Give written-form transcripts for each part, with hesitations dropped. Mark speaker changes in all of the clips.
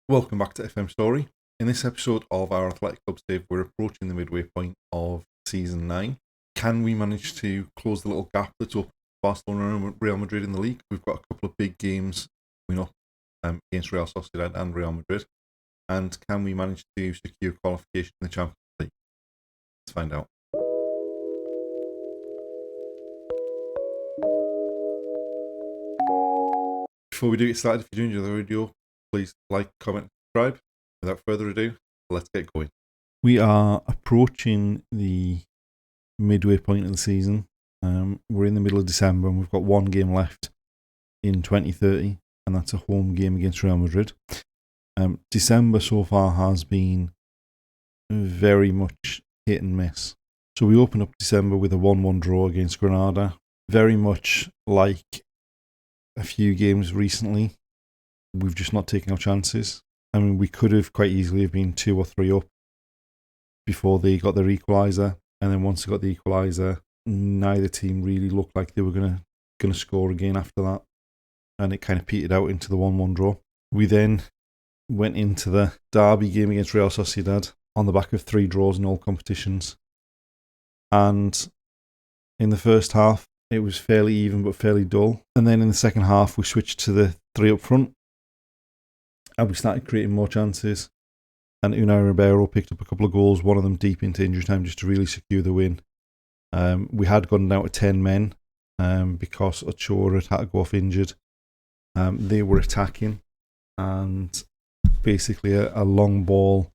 Speaker 1: Welcome back to FM Storey. In this episode of our Athletic Club Save, we're approaching the midway point of Season 9. Can we manage to close the little gap that's up Barcelona and Real Madrid in the league? We've got a couple of big games coming up against Real Sociedad and Real Madrid. And can we manage to secure qualification in the Champions League? Let's find out. Before we do get started, if you do enjoy the video, please like, comment, subscribe. Without further ado, let's get going. We are approaching the midway point of the season. We're in the middle of December and we've got one game left in 2030, and that's a home game against Real Madrid. December so far has been very much hit and miss. So we opened up December with a 1-1 draw against Granada. Very much like a few games recently, we've just not taken our chances. I mean, we could have quite easily have been 2 or 3 up before they got their equaliser, and then once they got the equaliser, neither team really looked like they were gonna score again after that, and it kind of petered out into the 1-1 draw. We then went into the derby game against Real Sociedad on the back of 3 draws in all competitions, and in the first half it was fairly even but fairly dull, and then in the second half we switched to the 3 up front and we started creating more chances, and Unai Ribeiro picked up a couple of goals, one of them deep into injury time, just to really secure the win. We had gone down to 10 men because Ochoa had to go off injured. They were attacking, and basically a long ball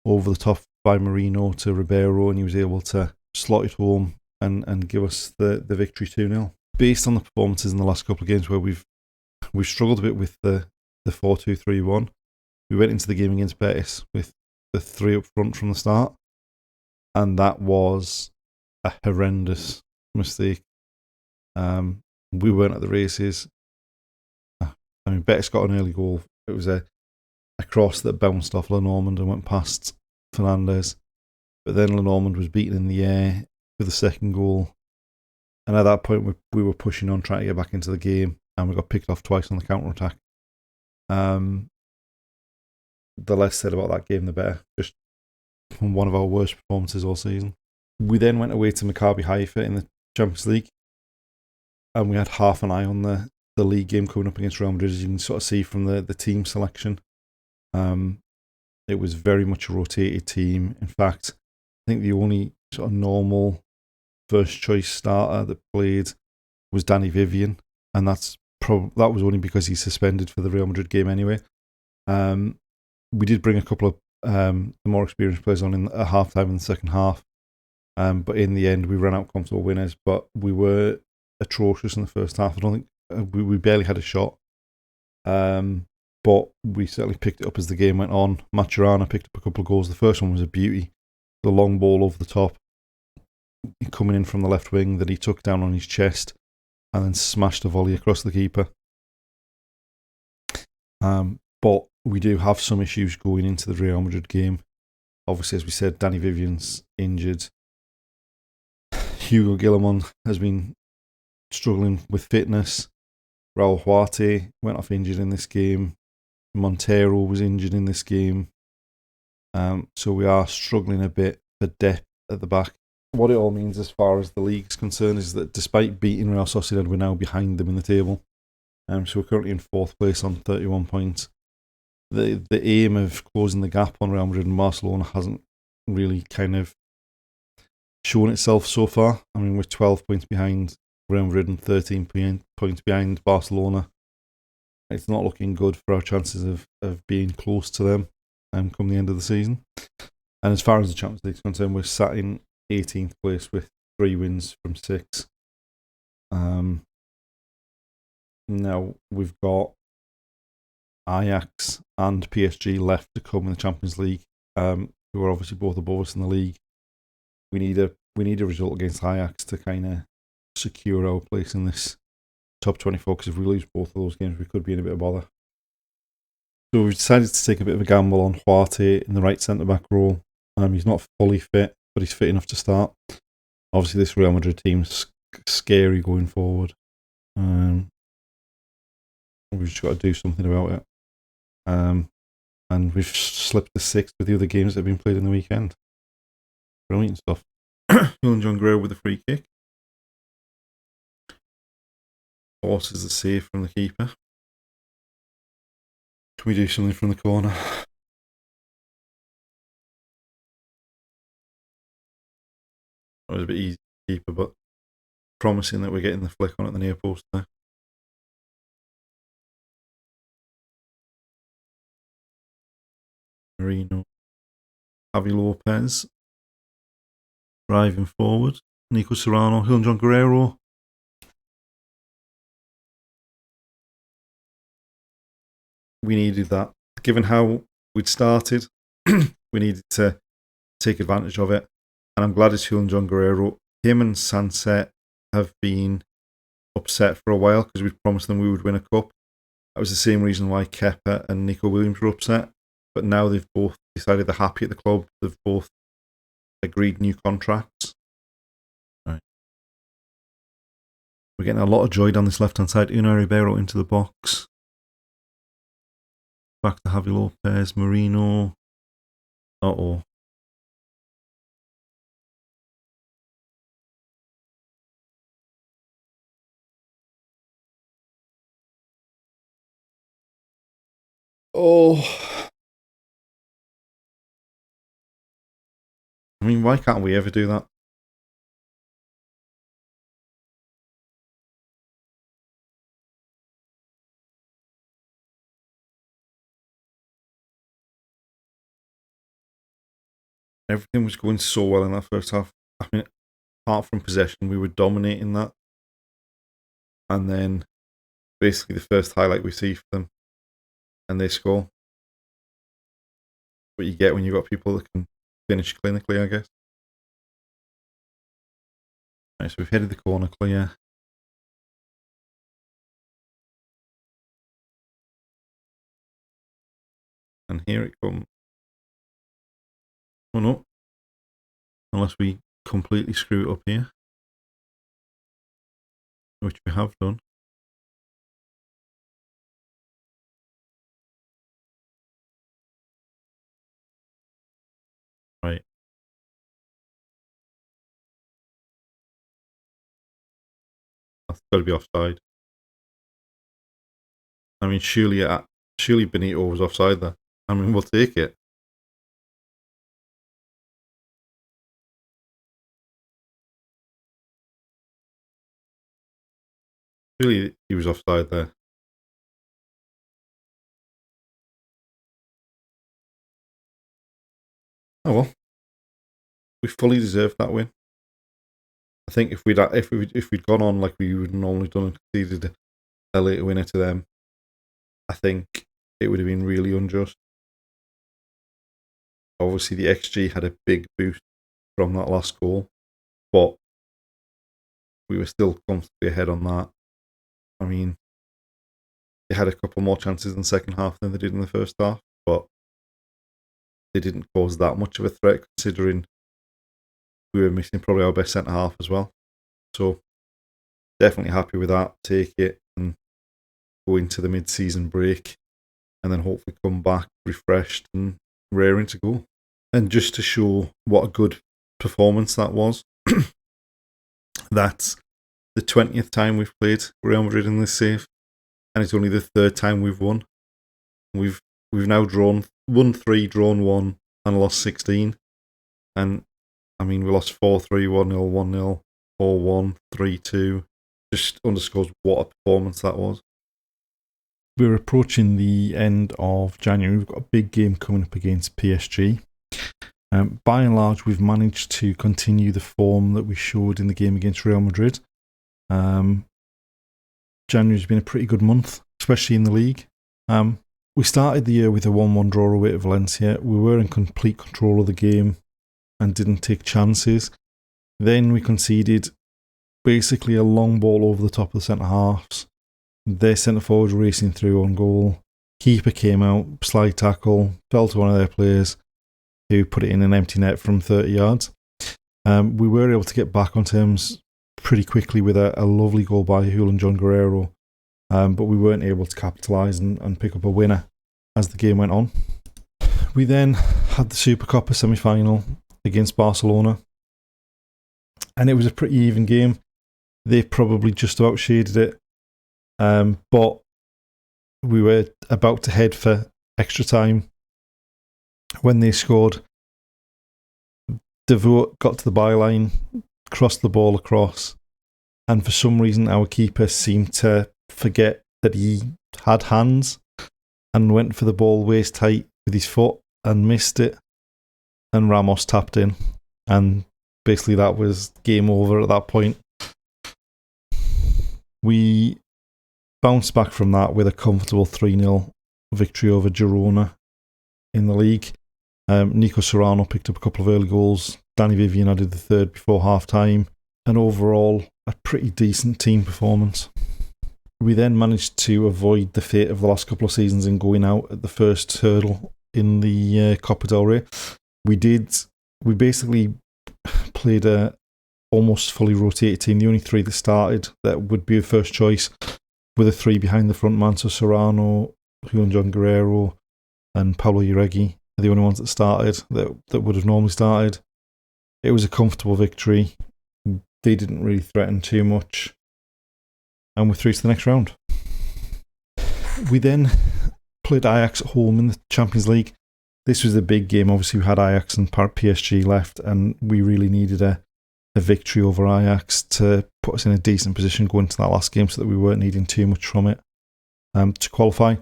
Speaker 1: over the top by Merino to Ribeiro, and he was able to slot it home and give us the victory 2-0. Based on the performances in the last couple of games where we've struggled a bit with the 4-2-3-1, we went into the game against Betis with the 3 up front from the start, and that was a horrendous mistake. We weren't at the races. I mean, Betis got an early goal. It was a cross that bounced off Lenormand and went past Fernandez, but then Lenormand was beaten in the air for the second goal, and at that point we were pushing on, trying to get back into the game, and we got picked off twice on the counter-attack. The less said about that game, the better. Just one of our worst performances all season. We then went away to Maccabi Haifa in the Champions League, and we had half an eye on the league game coming up against Real Madrid, as you can sort of see from the team selection. It was very much a rotated team. In fact, I think the only sort of normal first choice starter that played was Danny Vivian, and that was only because he's suspended for the Real Madrid game anyway. We did bring a couple of the more experienced players on at half-time in the second half, but in the end we ran out comfortable winners, but we were atrocious in the first half. I don't think we barely had a shot, but we certainly picked it up as the game went on. Maturana picked up a couple of goals. The first one was a beauty, the long ball over the top, coming in from the left wing that he took down on his chest and then smashed a volley across the keeper. But we do have some issues going into the Real Madrid game. Obviously, as we said, Danny Vivian's injured. Hugo Guillamon has been struggling with fitness. Raul Huarte went off injured in this game. Montero was injured in this game. So we are struggling a bit for depth at the back. What it all means as far as the league's concerned is that despite beating Real Sociedad, we're now behind them in the table. So we're currently in 4th place on 31 points. The aim of closing the gap on Real Madrid and Barcelona hasn't really kind of shown itself so far. I mean, we're 12 points behind Real Madrid and 13 points behind Barcelona. It's not looking good for our chances of being close to them come the end of the season. And as far as the Champions League is concerned, we're sat in 18th place with 3 wins from 6. Now we've got Ajax and PSG left to come in the Champions League, who are obviously both above us in the league. We need a result against Ajax to kind of secure our place in this top 24, because if we lose both of those games, we could be in a bit of bother. So we've decided to take a bit of a gamble on Huarte in the right centre-back role. He's not fully fit, but he's fit enough to start. Obviously, this Real Madrid team's scary going forward. We've just got to do something about it. and we've slipped to 6th with the other games that have been played in the weekend. Brilliant stuff. Julian John Guerrero with a free kick. Forces the save from the keeper. Can we do something from the corner? It was a bit easy to keeper, but promising that we're getting the flick on at the near post there. Marino. Javi Lopez. Driving forward. Nico Serrano. Julian John Guerrero. We needed that. Given how we'd started, we needed to take advantage of it. And I'm glad it's Julian John Guerrero. Him and Sunset have been upset for a while because we promised them we would win a cup. That was the same reason why Kepa and Nico Williams were upset. But now they've both decided they're happy at the club. They've both agreed new contracts. Right. We're getting a lot of joy down this left-hand side. Unai Ribeiro into the box. Back to Javi Lopez. Marino. Uh-oh. Oh. I mean, why can't we ever do that? Everything was going so well in that first half. I mean, apart from possession, we were dominating that. And then basically the first highlight we see for them, and they score. What you get when you've got people that can finish clinically, I guess. Right, so we've headed the corner clear. And here it comes. Oh no. Unless we completely screw it up here. Which we have done. Right. That's got to be offside. I mean, surely Benito was offside there. I mean, we'll take it. Surely he was offside there. Oh well. We fully deserved that win. I think if we'd gone on like we would normally done and conceded a later winner to them, I think it would have been really unjust. Obviously, the XG had a big boost from that last goal, but we were still comfortably ahead on that. I mean, they had a couple more chances in the second half than they did in the first half, but they didn't pose that much of a threat considering we were missing probably our best centre half as well. So definitely happy with that. Take it and go into the mid-season break and then hopefully come back refreshed and raring to go. And just to show what a good performance that was, that's the 20th time we've played Real Madrid in this save, and it's only the third time we've won. We've now won 3, drawn 1, and lost 16. And I mean, we lost 4-3, 1-0, 1-0, 4-1, 3-2. Just underscores what a performance that was. We're approaching the end of January. We've got a big game coming up against PSG. By and large, we've managed to continue the form that we showed in the game against Real Madrid. January's been a pretty good month, especially in the league. We started the year with a 1-1 draw away to Valencia. We were in complete control of the game and didn't take chances. Then we conceded basically a long ball over the top of the centre halves. Their centre forward racing through on goal. Keeper came out, slide tackle, fell to one of their players who put it in an empty net from 30 yards. We were able to get back on terms pretty quickly with a lovely goal by Julian John Guerrero, but we weren't able to capitalise and pick up a winner as the game went on. We then had the Supercopa semi-final against Barcelona, and it was a pretty even game. They probably just about shaded it, but we were about to head for extra time when they scored. Devote got to the byline, crossed the ball across, and for some reason our keeper seemed to forget that he had hands and went for the ball waist height with his foot and missed it, and Ramos tapped in, and basically that was game over at that point. We bounced back from that with a comfortable 3-0 victory over Girona in the league. Nico Serrano picked up a couple of early goals. Danny Vivian added the third before half-time. And overall, a pretty decent team performance. We then managed to avoid the fate of the last couple of seasons in going out at the first hurdle in the Copa del Rey. We basically played a almost fully rotated team. The only three that started that would be a first choice were the three behind the front man. So Serrano, Juan Guerrero, and Pablo Uregui are the only ones that started, that would have normally started. It was a comfortable victory. They didn't really threaten too much. And we're through to the next round. We then played Ajax at home in the Champions League. This was a big game. Obviously, we had Ajax and PSG left, and we really needed a victory over Ajax to put us in a decent position going into that last game so that we weren't needing too much from it to qualify.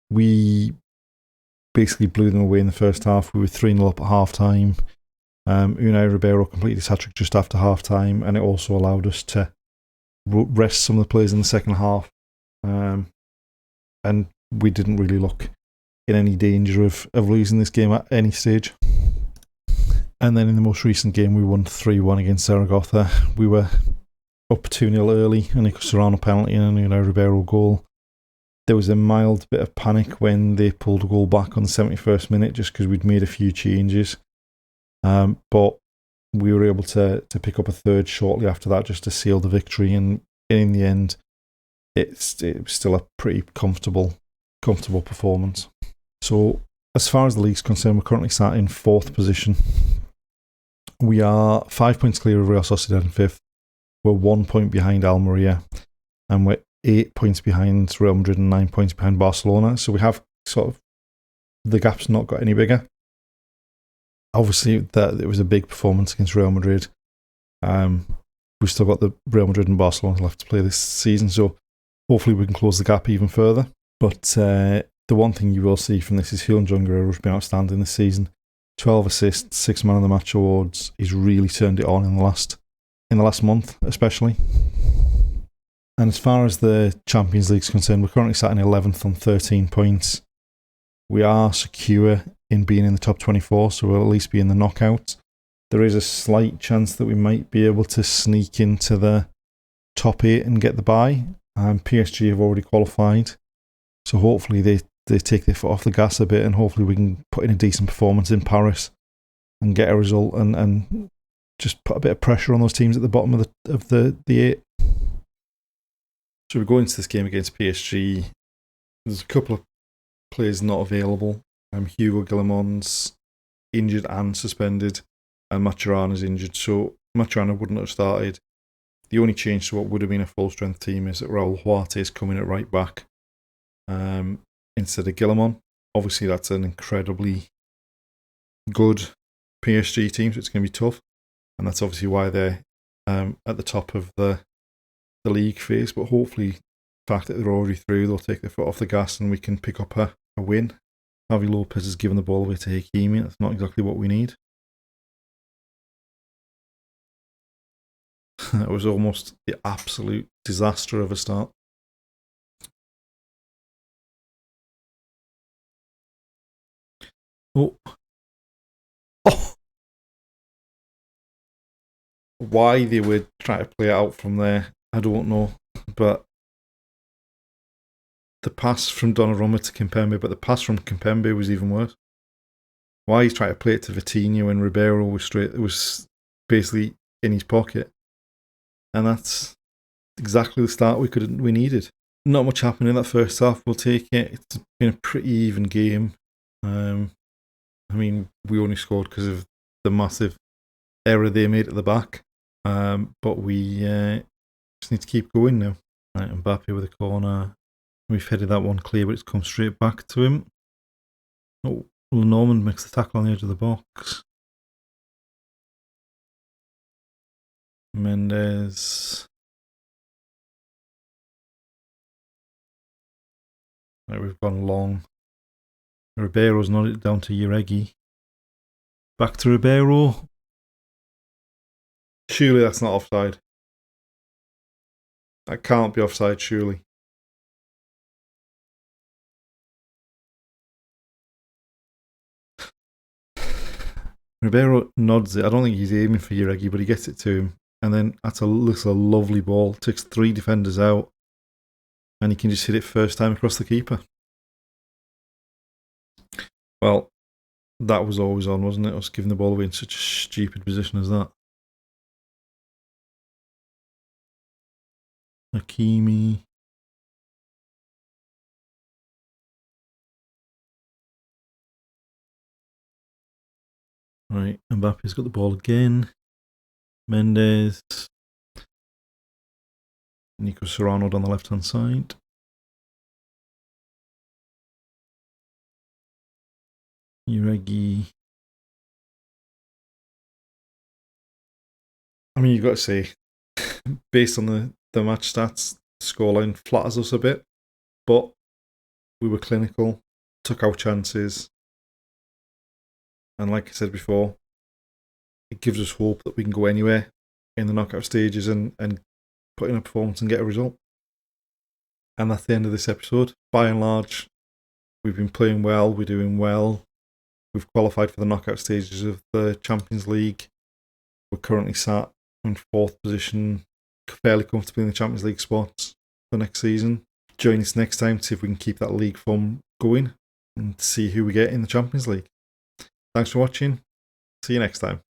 Speaker 1: We basically blew them away in the first half. We were 3-0 up at half-time. Unai Ribeiro completed his hat-trick just after half-time, and it also allowed us to rest some of the players in the second half. And we didn't really look in any danger of losing this game at any stage. And then in the most recent game, we won 3-1 against Zaragoza. We were up 2-0 early, a Nico Serrano penalty and a Unai Ribeiro goal. There was a mild bit of panic when they pulled a goal back on the 71st minute just because we'd made a few changes. But we were able to pick up a third shortly after that just to seal the victory. And in the end, it was still a pretty comfortable performance. So as far as the league's concerned, we're currently sat in 4th position. We are 5 points clear of Real Sociedad in 5th. We're 1 point behind Almeria, and we're 8 points behind Real Madrid and 9 points behind Barcelona. So we have sort of, the gap's not got any bigger. Obviously, that it was a big performance against Real Madrid. We've still got the Real Madrid and Barcelona left to play this season, so hopefully we can close the gap even further. But the one thing you will see from this is Juan Guerrero has been outstanding this season. 12 assists, 6 Man of the Match awards. He's really turned it on in the last month, especially. And as far as the Champions League is concerned, we're currently sat in 11th on 13 points. We are secure in being in the top 24, so we'll at least be in the knockouts. There is a slight chance that we might be able to sneak into the top 8 and get the bye. PSG have already qualified, so hopefully they take their foot off the gas a bit, and hopefully we can put in a decent performance in Paris and get a result and just put a bit of pressure on those teams at the bottom of the 8. So we go into this game against PSG. There's a couple of players not available. Hugo Guillemot's injured and suspended, and Macherano's injured, so Macherano wouldn't have started. The only change to what would have been a full-strength team is that Raul Huarte is coming at right back instead of Guillemot. Obviously, that's an incredibly good PSG team, so it's going to be tough, and that's obviously why they're at the top of the league phase. But hopefully, the fact that they're already through, they'll take their foot off the gas and we can pick up a win. Javi Lopez has given the ball away to Hakimi. That's not exactly what we need. It was almost the absolute disaster of a start. Oh. Why they would try to play it out from there, I don't know. But the pass from Donnarumma to Kimpembe, but the pass from Kimpembe was even worse. Why he's trying to play it to Vitinha when Ribeiro was basically in his pocket. And that's exactly the start we needed. Not much happened in that first half. We'll take it. It's been a pretty even game. I mean, we only scored because of the massive error they made at the back. But we just need to keep going now. Right, Mbappe with a corner. We've headed that one clear, but it's come straight back to him. Oh, Norman makes the tackle on the edge of the box. Mendes. Right, we've gone long. Ribeiro's nodded it down to Uregi. Back to Ribeiro. Surely that's not offside. That can't be offside, surely. Ribeiro nods it. I don't think he's aiming for Uregi, but he gets it to him. And then looks a lovely ball. Takes 3 defenders out. And he can just hit it first time across the keeper. Well, that was always on, wasn't it? Us giving the ball away in such a stupid position as that. Hakimi. Right, Mbappe's got the ball again. Mendes. Nico Serrano on the left-hand side. Uregi. I mean, you've got to say, based on the match stats, the scoreline flatters us a bit. But we were clinical, took our chances. And like I said before, it gives us hope that we can go anywhere in the knockout stages and put in a performance and get a result. And that's the end of this episode. By and large, we've been playing well, we're doing well. We've qualified for the knockout stages of the Champions League. We're currently sat in 4th position, fairly comfortably in the Champions League spots for next season. Join us next time to see if we can keep that league form going and see who we get in the Champions League. Thanks for watching. See you next time.